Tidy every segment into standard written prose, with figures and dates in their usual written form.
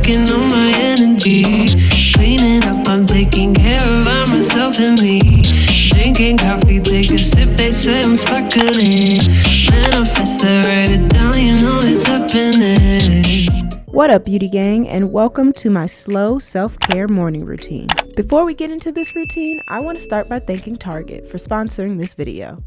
working on my energy. Cleaning up, I'm taking care of myself and me. Drinking coffee, take a sip, they say I'm sparkling. Manifest it, write it down, you know it's happening. What up, beauty gang, and welcome to my slow self-care morning routine. Before we get into this routine, I want to start by thanking Target for sponsoring this video.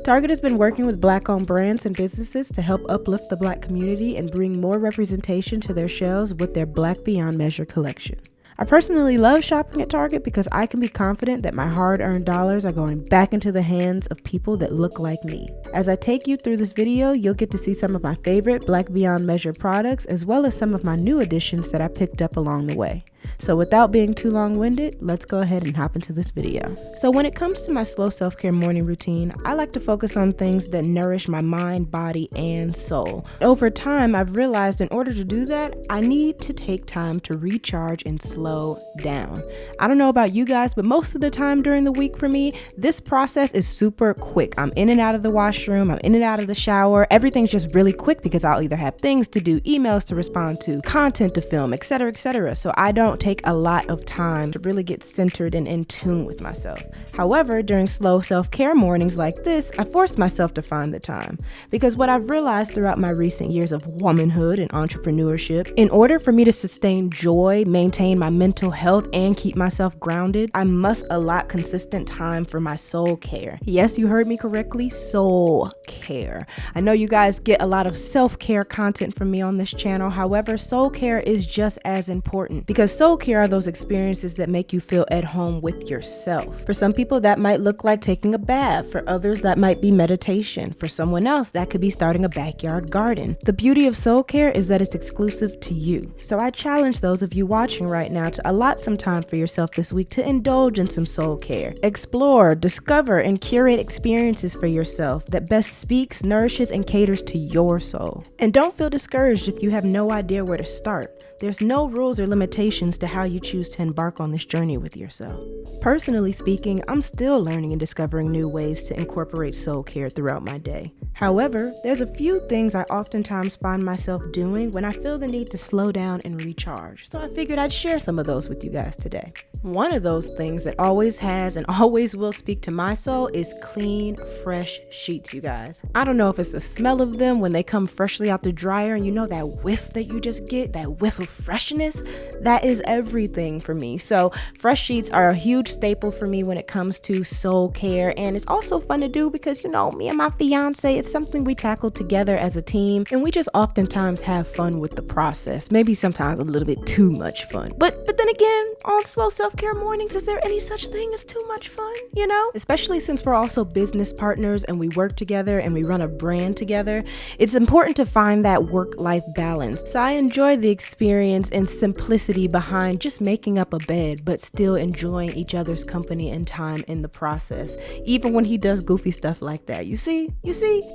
Target has been working with Black-owned brands and businesses to help uplift the Black community and bring more representation to their shelves with their Black Beyond Measure collection. I personally love shopping at Target because I can be confident that my hard-earned dollars are going back into the hands of people that look like me. As I take you through this video, you'll get to see some of my favorite Black Beyond Measure products as well as some of my new additions that I picked up along the way. So without being too long-winded, let's go ahead and hop into this video. So when it comes to my slow self-care morning routine, I like to focus on things that nourish my mind, body, and soul. Over time, I've realized in order to do that, I need to take time to recharge and slow down. I don't know about you guys, but most of the time during the week for me, this process is super quick. I'm in and out of the washroom, I'm in and out of the shower. Everything's just really quick because I'll either have things to do, emails to respond to, content to film, etc., etc. So I don't take a lot of time to really get centered and in tune with myself. However, during slow self-care mornings like this, I force myself to find the time because what I've realized throughout my recent years of womanhood and entrepreneurship, in order for me to sustain joy, maintain my mental health, and keep myself grounded, I must allot consistent time for my soul care. Yes, you heard me correctly, soul care. I know you guys get a lot of self-care content from me on this channel. However, soul care is just as important because soul care are those experiences that make you feel at home with yourself. For some people, that might look like taking a bath. For others, that might be meditation. For someone else, that could be starting a backyard garden. The beauty of soul care is that it's exclusive to you. So I challenge those of you watching right now to allot some time for yourself this week to indulge in some soul care. Explore, discover, and curate experiences for yourself that best speaks, nourishes, and caters to your soul. And don't feel discouraged if you have no idea where to start. There's no rules or limitations to how you choose to embark on this journey with yourself. Personally speaking, I'm still learning and discovering new ways to incorporate soul care throughout my day. However, there's a few things I oftentimes find myself doing when I feel the need to slow down and recharge. So I figured I'd share some of those with you guys today. One of those things that always has and always will speak to my soul is clean, fresh sheets, you guys. I don't know if it's the smell of them when they come freshly out the dryer and you know that whiff that you just get, that whiff of freshness, that is everything for me. So fresh sheets are a huge staple for me when it comes to soul care, and it's also fun to do because, you know, me and my fiance, it's something we tackle together as a team, and we just oftentimes have fun with the process. Maybe sometimes a little bit too much fun. But then again, on slow self-care mornings, is there any such thing as too much fun, you know? Especially since we're also business partners and we work together and we run a brand together, it's important to find that work-life balance. So I enjoy the experience and simplicity behind just making up a bed, but still enjoying each other's company and time in the process, even when he does goofy stuff like that. You see,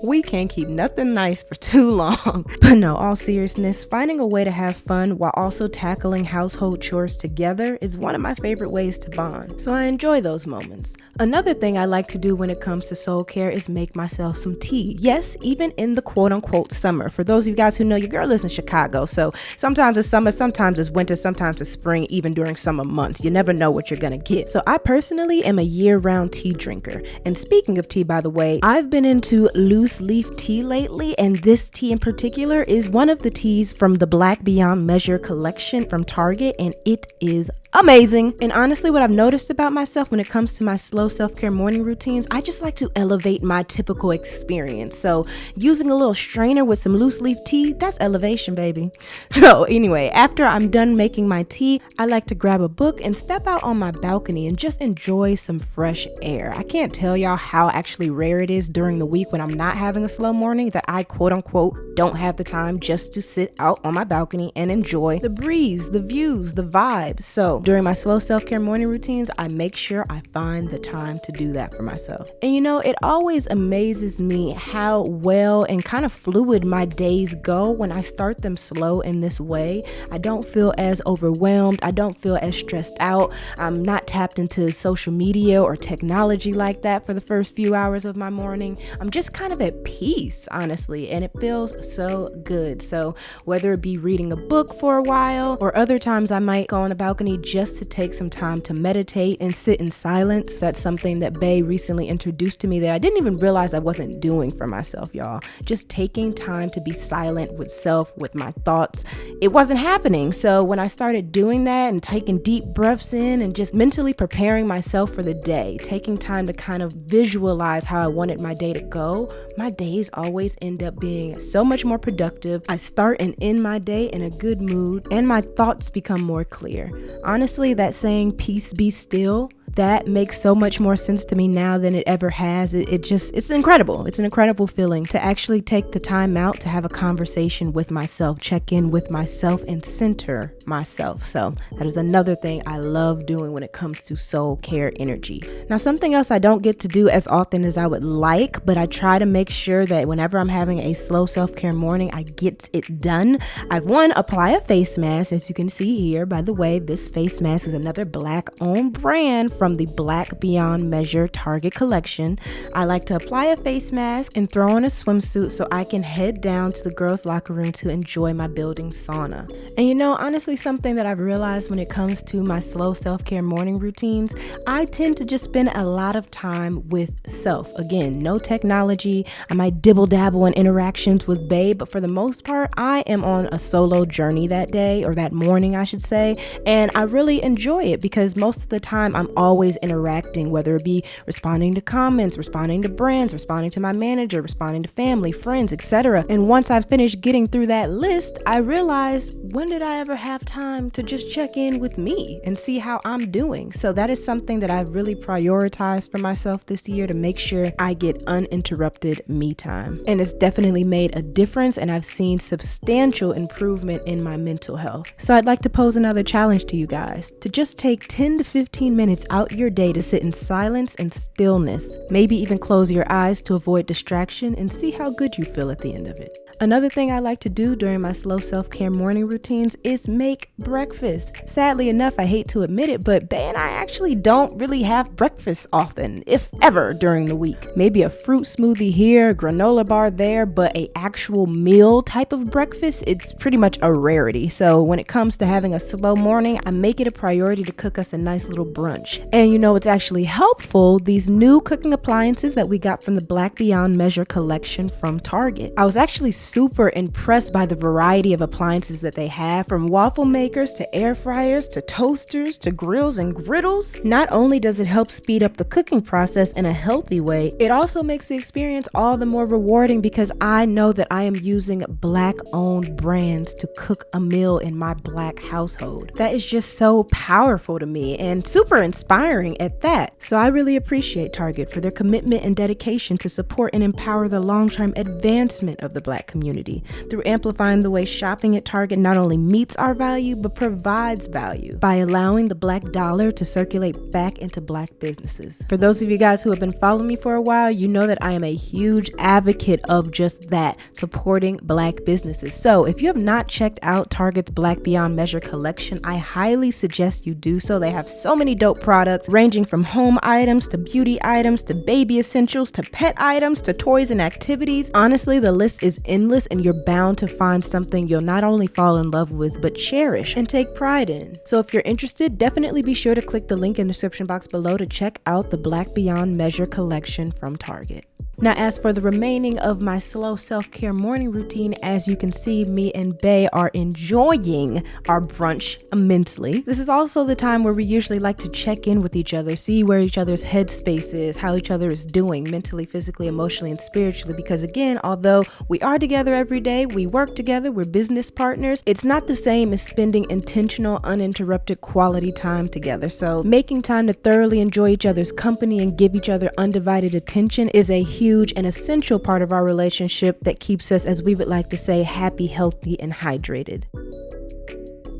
we can't keep nothing nice for too long. But no, all seriousness, finding a way to have fun while also tackling household chores together is one of my favorite ways to bond. So I enjoy those moments. Another thing I like to do when it comes to soul care is make myself some tea. Yes, even in the quote-unquote summer. For those of you guys who know, your girl lives in Chicago, so sometimes it's summer, sometimes it's winter, sometimes it's spring, even during summer months. You never know what you're gonna get. So I personally am a year-round tea drinker. And speaking of tea, by the way, I've been into loose leaf tea lately, and this tea in particular is one of the teas from the Black Beyond Measure collection from Target, and it is amazing. And honestly, what I've noticed about myself when it comes to my slow self-care morning routines, I just like to elevate my typical experience. So using a little strainer with some loose leaf tea, that's elevation, baby. So anyway, after I'm done making my tea, I like to grab a book and step out on my balcony and just enjoy some fresh air. I can't tell y'all how actually rare it is during the week when I'm not having a slow morning that I quote unquote don't have the time just to sit out on my balcony and enjoy the breeze, the views, the vibes. So during my slow self-care morning routines, I make sure I find the time to do that for myself. And it always amazes me how well and kind of fluid my days go when I start them slow in this way. I don't feel as overwhelmed. I don't feel as stressed out. I'm not tapped into social media or technology like that for the first few hours of my morning. I'm just kind of at peace, honestly, and it feels so good. So whether it be reading a book for a while, or other times I might go on the balcony just to take some time to meditate and sit in silence. That's something that Bae recently introduced to me that I didn't even realize I wasn't doing for myself, y'all. Just taking time to be silent with self, with my thoughts. It wasn't happening. So when I started doing that and taking deep breaths in and just mentally preparing myself for the day, taking time to kind of visualize how I wanted my day to go, my days always end up being so much more productive. I start and end my day in a good mood, and my thoughts become more clear. Honestly, that saying, peace be still, that makes so much more sense to me now than it ever has. It's incredible. It's an incredible feeling to actually take the time out to have a conversation with myself, check in with myself, and center myself. So that is another thing I love doing when it comes to soul care energy. Now, something else I don't get to do as often as I would like, but I try to make sure that whenever I'm having a slow self-care morning, I get it done. I've apply a face mask. As you can see here, by the way, this face mask is another Black-owned brand from the Black Beyond Measure Target collection. I like to apply a face mask and throw on a swimsuit so I can head down to the girls' locker room to enjoy my building sauna. And honestly, something that I've realized when it comes to my slow self-care morning routines, I tend to just spend a lot of time with self. Again, no technology. I might dibble dabble in interactions with Bae, but for the most part, I am on a solo journey that day, or that morning, I should say. And I really enjoy it because most of the time I'm always interacting, whether it be responding to comments, responding to brands, responding to my manager, responding to family, friends, etc. And once I finish getting through that list, I realize, when did I ever have time to just check in with me and see how I'm doing? So that is something that I've really prioritized for myself this year, to make sure I get uninterrupted me time. And it's definitely made a difference, and I've seen substantial improvement in my mental health. So I'd like to pose another challenge to you guys, to just take 10 to 15 minutes out your day to sit in silence and stillness. Maybe even close your eyes to avoid distraction, and see how good you feel at the end of it. Another thing I like to do during my slow self-care morning routines is make breakfast. Sadly enough, I hate to admit it, but Bae and I actually don't really have breakfast often, if ever, during the week. Maybe a fruit smoothie here, a granola bar there, but a actual meal type of breakfast, it's pretty much a rarity. So when it comes to having a slow morning, I make it a priority to cook us a nice little brunch. And it's actually helpful, these new cooking appliances that we got from the Black Beyond Measure collection from Target. I was actually super impressed by the variety of appliances that they have, from waffle makers to air fryers to toasters to grills and griddles. Not only does it help speed up the cooking process in a healthy way, it also makes the experience all the more rewarding because I know that I am using Black-owned brands to cook a meal in my Black household. That is just so powerful to me and super inspiring at that. So I really appreciate Target for their commitment and dedication to support and empower the long-term advancement of the Black community through amplifying the way shopping at Target not only meets our value but provides value by allowing the Black dollar to circulate back into Black businesses. For those of you guys who have been following me for a while, you know that I am a huge advocate of just that, supporting Black businesses. So if you have not checked out Target's Black Beyond Measure collection, I highly suggest you do so. They have so many dope products ranging from home items to beauty items to baby essentials to pet items to toys and activities. Honestly, the list is endless, and you're bound to find something you'll not only fall in love with but cherish and take pride in. So if you're interested, definitely be sure to click the link in the description box below to check out the Black Beyond Measure collection from Target. Now, as for the remaining of my slow self-care morning routine, as you can see, me and Bae are enjoying our brunch immensely. This is also the time where we usually like to check in with each other, see where each other's headspace is, how each other is doing mentally, physically, emotionally, and spiritually. Because again, although we are together every day, we work together, we're business partners, it's not the same as spending intentional, uninterrupted quality time together. So making time to thoroughly enjoy each other's company and give each other undivided attention is a huge and essential part of our relationship that keeps us, as we would like to say, happy, healthy, and hydrated.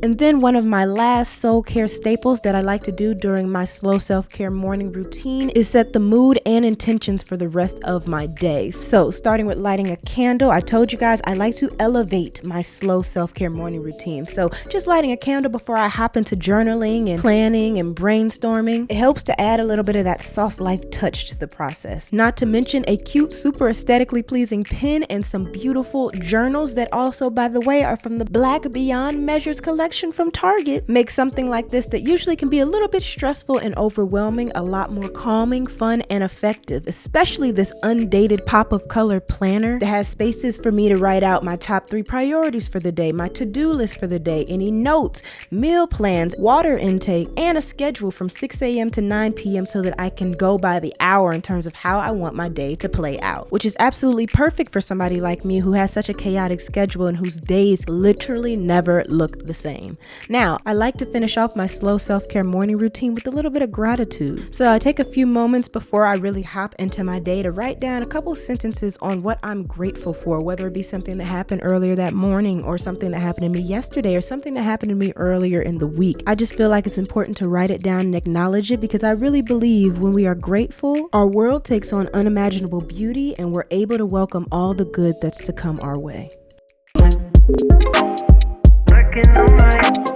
And then one of my last soul care staples that I like to do during my slow self-care morning routine is set the mood and intentions for the rest of my day. So starting with lighting a candle, I told you guys I like to elevate my slow self-care morning routine. So just lighting a candle before I hop into journaling and planning and brainstorming, it helps to add a little bit of that soft life touch to the process. Not to mention a cute, super aesthetically pleasing pen and some beautiful journals that also, by the way, are from the Black Beyond Measures collection from Target. Make something like this that usually can be a little bit stressful and overwhelming a lot more calming, fun, and effective, especially this undated pop of color planner that has spaces for me to write out my top 3 priorities for the day, my to-do list for the day, any notes, meal plans, water intake, and a schedule from 6 a.m. to 9 p.m. so that I can go by the hour in terms of how I want my day to play out, which is absolutely perfect for somebody like me who has such a chaotic schedule and whose days literally never look the same. Now, I like to finish off my slow self-care morning routine with a little bit of gratitude. So I take a few moments before I really hop into my day to write down a couple sentences on what I'm grateful for, whether it be something that happened earlier that morning or something that happened to me yesterday or something that happened to me earlier in the week. I just feel like it's important to write it down and acknowledge it because I really believe when we are grateful, our world takes on unimaginable beauty and we're able to welcome all the good that's to come our way. Working on my